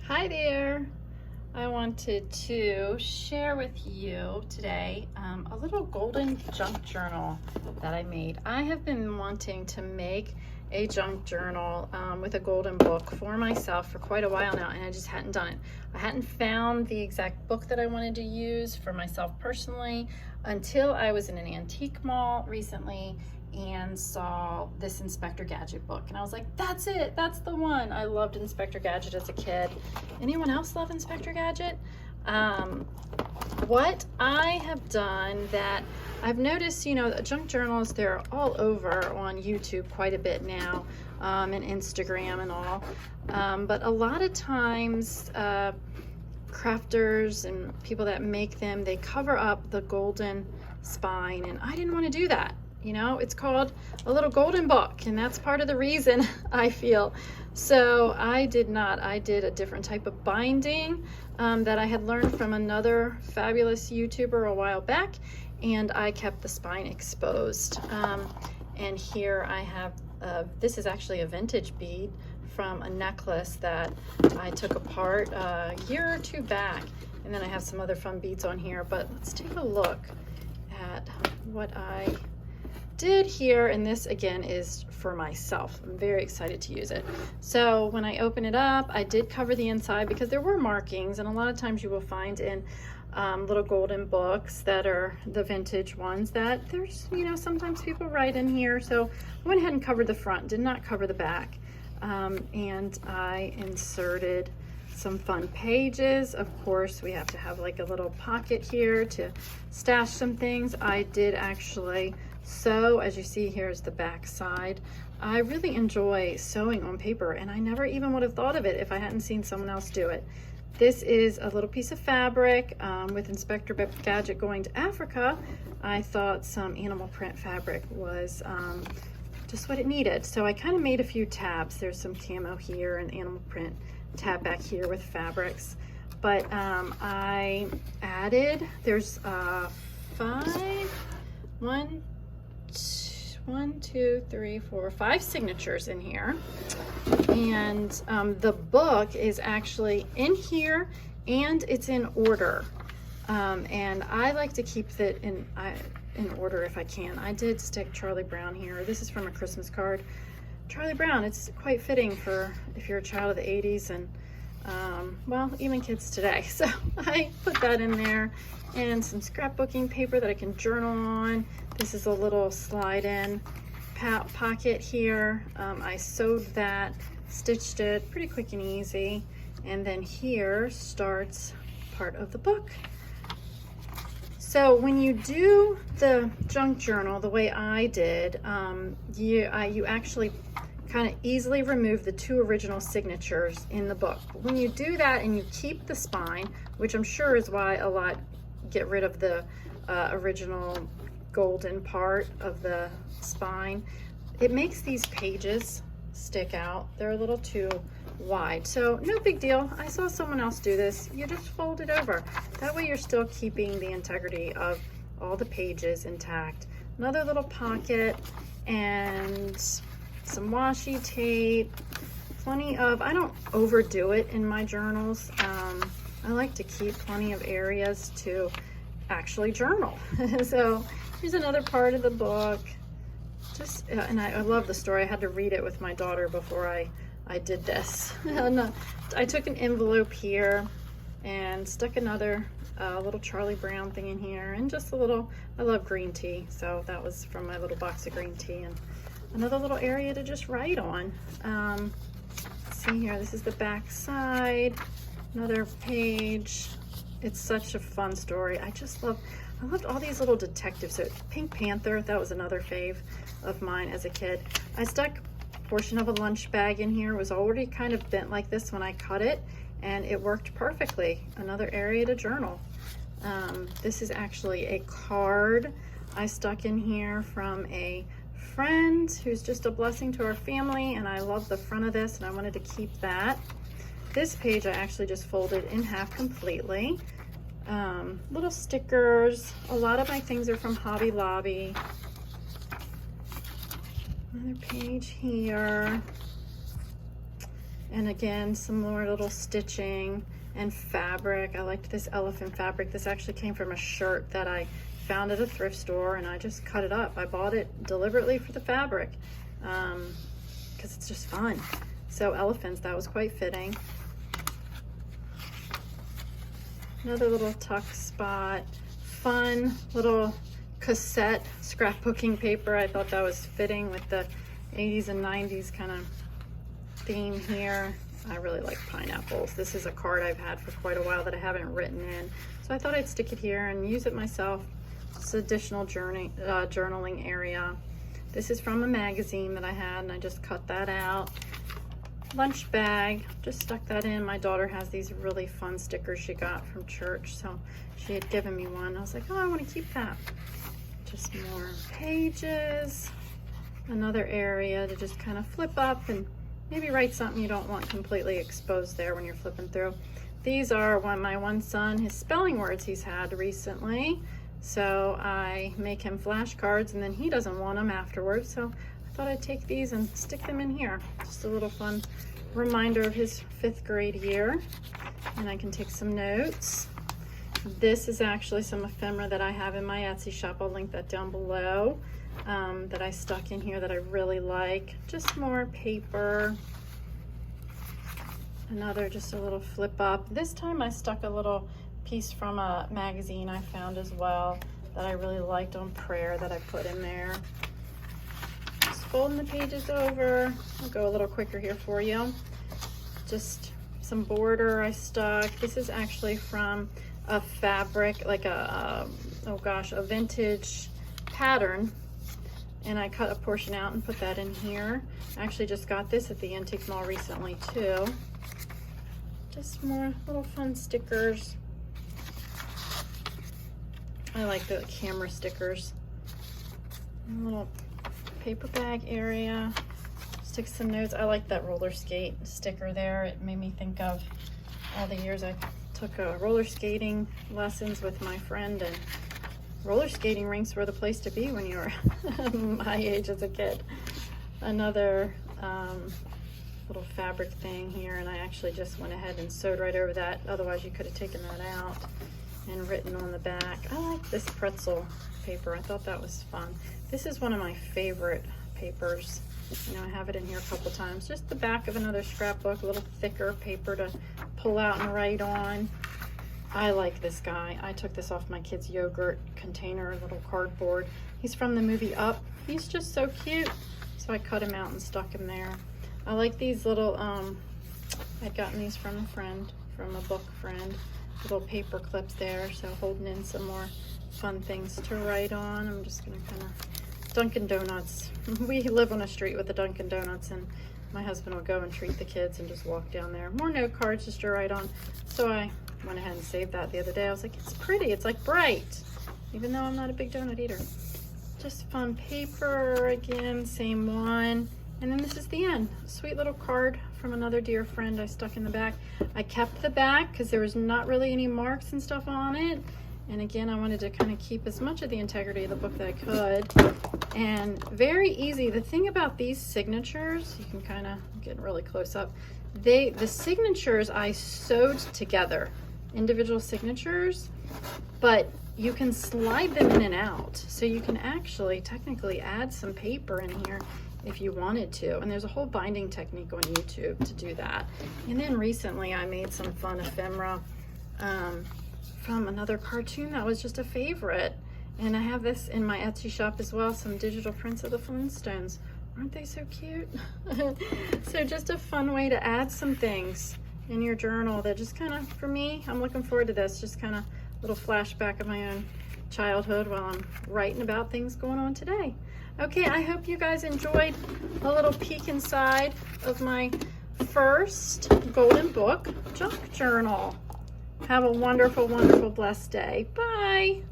Hi there. I wanted to share with you today a little golden junk journal that I made. I have been wanting to make a junk journal with a golden book for myself for quite a while now, and I just hadn't done it. I hadn't found the exact book that I wanted to use for myself personally until I was in an antique mall recently and saw this Inspector Gadget book, and I was like, that's it, that's the one. I loved Inspector Gadget as a kid. Anyone else love Inspector Gadget? What I have done that I've noticed, junk journals, they're all over on YouTube quite a bit now, and Instagram and all, but a lot of times crafters and people that make them, they cover up the golden spine, and I didn't want to do that. It's called a little golden book, and that's part of the reason I feel. So I did not. I did a different type of binding that I had learned from another fabulous YouTuber a while back, and I kept the spine exposed. And here I have, this is actually a vintage bead from a necklace that I took apart a year or two back. And then I have some other fun beads on here, but let's take a look at what I did here, and this again is for myself. I'm very excited to use it. So when I open it up, I did cover the inside because there were markings, and a lot of times you will find in little golden books that are the vintage ones that there's, sometimes people write in here. So I went ahead and covered the front, did not cover the back, and I inserted some fun pages. Of course, we have to have like a little pocket here to stash some things. I did actually sew, as you see, here's the back side. I really enjoy sewing on paper, and I never even would have thought of it if I hadn't seen someone else do it. This is a little piece of fabric. With Inspector Gadget going to Africa, I thought some animal print fabric was just what it needed. So I kind of made a few tabs. There's some camo here and animal print tab back here with fabrics. But I added, there's 5 signatures in here, and the book is actually in here, and it's in order, and I like to keep it in order if I can. I did stick Charlie Brown here. This is from a Christmas card. Charlie Brown, it's quite fitting for if you're a child of the 80s and well, even kids today. So I put that in there, and some scrapbooking paper that I can journal on. This is a little slide-in pocket here. I sewed that, stitched it pretty quick and easy, and then here starts part of the book. So when you do the junk journal the way I did, you actually kind of easily remove the 2 original signatures in the book. But when you do that and you keep the spine, which I'm sure is why a lot get rid of the original golden part of the spine, it makes these pages stick out. They're a little too wide. So no big deal. I saw someone else do this. You just fold it over. That way you're still keeping the integrity of all the pages intact. Another little pocket and some washi tape, plenty of, I don't overdo it in my journals. I like to keep plenty of areas to actually journal. So here's another part of the book. Just, and I love the story. I had to read it with my daughter before I did this. And, I took an envelope here and stuck another little Charlie Brown thing in here, and just a little, I love green tea, so that was from my little box of green tea, and another little area to just write on. See here, this is the back side, another page. It's such a fun story. I loved all these little detectives. So Pink Panther, that was another fave of mine as a kid. I stuck a portion of a lunch bag in here. It was already kind of bent like this when I cut it, and it worked perfectly. Another area to journal. This is actually a card I stuck in here from a friend who's just a blessing to our family, and I love the front of this, and I wanted to keep that. This page I actually just folded in half completely. Little stickers. A lot of my things are from Hobby Lobby. Another page here. And again, some more little stitching and fabric. I liked this elephant fabric. This actually came from a shirt that I found at a thrift store, and I just cut it up. I bought it deliberately for the fabric because it's just fun. So elephants, that was quite fitting. Another little tuck spot. Fun little cassette scrapbooking paper. I thought that was fitting with the 80s and 90s kind of theme here. I really like pineapples. This is a card I've had for quite a while that I haven't written in. So I thought I'd stick it here and use it myself. It's an additional journaling area. This is from a magazine that I had, and I just cut that out. Lunch bag, just stuck that in. My daughter has these really fun stickers she got from church, so she had given me one. I was like, oh, I want to keep that. Just more pages. Another area to just kind of flip up and maybe write something you don't want completely exposed there when you're flipping through. These are my one son, his spelling words he's had recently. So I make him flashcards, and then he doesn't want them afterwards. So I thought I'd take these and stick them in here. Just a little fun reminder of his 5th grade year. And I can take some notes. This is actually some ephemera that I have in my Etsy shop. I'll link that down below. That I stuck in here that I really like. Just more paper. Another, just a little flip up. This time I stuck a little piece from a magazine I found as well that I really liked on prayer that I put in there. Just folding the pages over. I'll go a little quicker here for you. Just some border I stuck. This is actually from a fabric, like a vintage pattern. And I cut a portion out and put that in here. I actually just got this at the Antique Mall recently too. Just more little fun stickers. I like the camera stickers. A little paper bag area. Stick some notes. I like that roller skate sticker there. It made me think of all the years I took roller skating lessons with my friend, and roller skating rinks were the place to be when you were my age as a kid. Another little fabric thing here, and I actually just went ahead and sewed right over that. Otherwise you could have taken that out and written on the back. I like this pretzel paper. I thought that was fun. This is one of my favorite papers. You know, I have it in here a couple times. Just the back of another scrapbook, a little thicker paper to pull out and write on. I like this guy. I took this off my kid's yogurt container, a little cardboard. He's from the movie Up. He's just so cute. So I cut him out and stuck him there. I like these little, I'd gotten these from a friend, from a book friend. Little paper clips there, so holding in some more fun things to write on. I'm just gonna kind of, Dunkin' Donuts. We live on a street with a Dunkin' Donuts, and my husband will go and treat the kids and just walk down there. More note cards just to write on. So I went ahead and saved that the other day. I was like, it's pretty, it's like bright, even though I'm not a big donut eater. Just fun paper, again, same one. And then this is the end. Sweet little card from another dear friend I stuck in the back. I kept the back because there was not really any marks and stuff on it. And again, I wanted to kind of keep as much of the integrity of the book that I could. And very easy. The thing about these signatures, you can kind of get really close up. The signatures I sewed together, individual signatures, but you can slide them in and out. So you can actually technically add some paper in here if you wanted to. And there's a whole binding technique on YouTube to do that. And then recently I made some fun ephemera from another cartoon that was just a favorite. And I have this in my Etsy shop as well, some digital prints of the Flintstones. Aren't they so cute? So just a fun way to add some things in your journal that just kind of, for me, I'm looking forward to this, just kind of little flashback of my own childhood while I'm writing about things going on today. Okay, I hope you guys enjoyed a little peek inside of my first Golden Book junk journal. Have a wonderful, wonderful, blessed day. Bye.